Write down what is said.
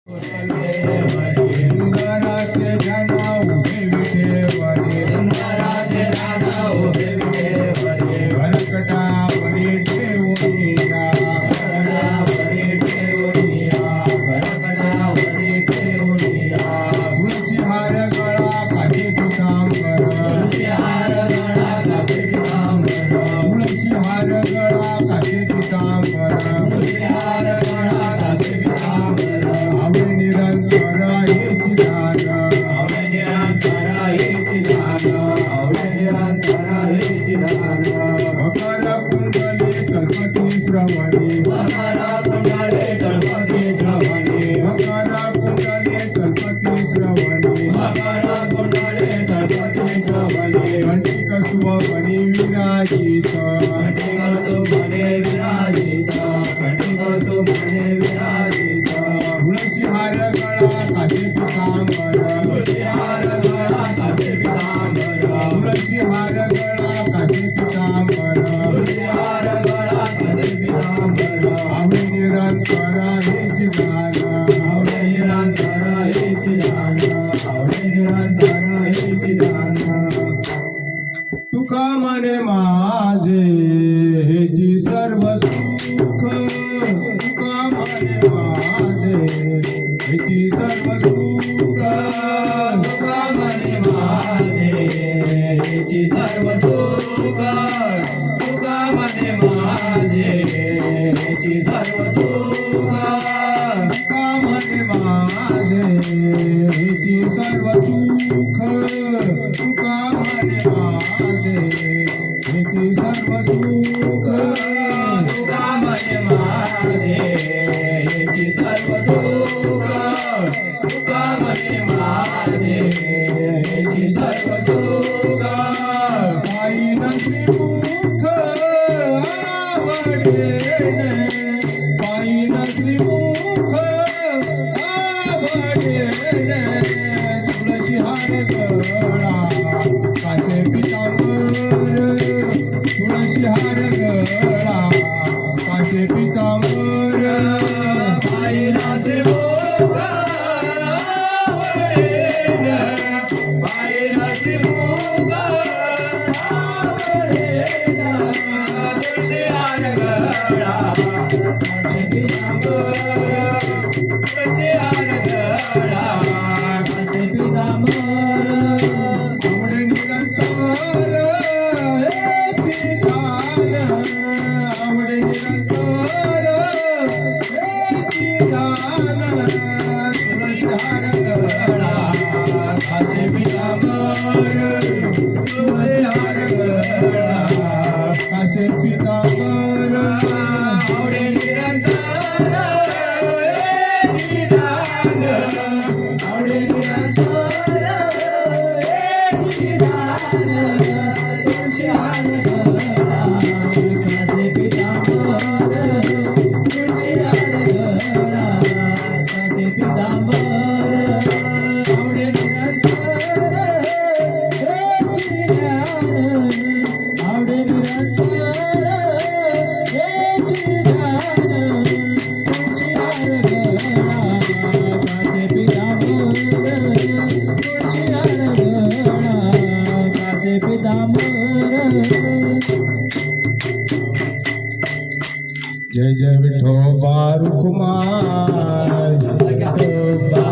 इंद्राचे ध्यान उभे विठेवरे, इंद्राचे ध्यान उभे विठेवरे, कर्कटावरी ठेवूनिया, कर्कटावरी ठेवूनिया, कर्कटावरी ठेवूनिया. तुळशी हार गळा काठी पितांबर, तुळशी हार गळा काठी पितांबर, तुळशी हार गळा काठी पितांबर, तुळशी हार गळा काठी पितांबर. आवे निरंतर हेची ध्यान, आवडे निरंतर हेची ध्यान, आवडे निरंतर हेची ध्यान. मकर कुंडली तळपती श्रवणी, मकर कुंडले तळपती श्रवणी, मकर कुंडली तळपती श्रवणी, मकर कुंडले तळपती श्रवणी. घंटिक शुभमणी विराजित, कंटिक तू मने विराजित, कंटिक तू मने विराजित. तुळशी हार गळा काठी पितांबर, तुळशी हार गळा काठी पितांबर, तुळशी हार गळा काठी पितांबर, तुळशी हार गळा काठी पितांबर. आवे निरंतर हेची ध्यान, आवडे निरंतर हेची ध्यान, आवडे निरंतर हेची ध्यान. तुका मने माझे हेची सर्व सुख, तुका मने माझे हेची सर्व सुख, तुका मने माझे हेची सर्व सुख, तुका मने माझे हेची सर्व सुख. तुका मने माझे हेची सर्व सुख, तुका मने माझे हेची सर्व सुख, तुका मने माझे हेची सर्व सुख, तुका मने माझे हेची सर्व सुख. पायीन श्रीमुख आवडेन, पायीन श्रीमुख आवडेन, तुळशी हार गळा काचे पितांबर, तुळशी हार गळा काचे पितांबर, पायीना श्रीमुख आवडेन, पायीना श्रीमुख आवडेन, तुळशी हार गळा काचे पितांबर, तुळशी हार गळा काचे पितांबर. आवडे निरंतर हेची ध्यान, आवडे निरंतर हेची ध्यान, तुळशी हार गळा काचे पितांबर, तुळशी हार गळा काचे पितांबर, आवडे निरंतर हेची ध्यान, आवडे निरंतर हेची ध्यान, तुळशी हार गळा काचे पितांबर, तुळशी हार गळा काचे पितांबर. आवडे निरंतर हेची ध्यान, आवडे निरंतर हेची ध्यान, तुळशी हार गळा काचे पितांबर, तुळशी हार गळा काचे पितांबर. जय जय विठोबा रुक्माई, विठोबा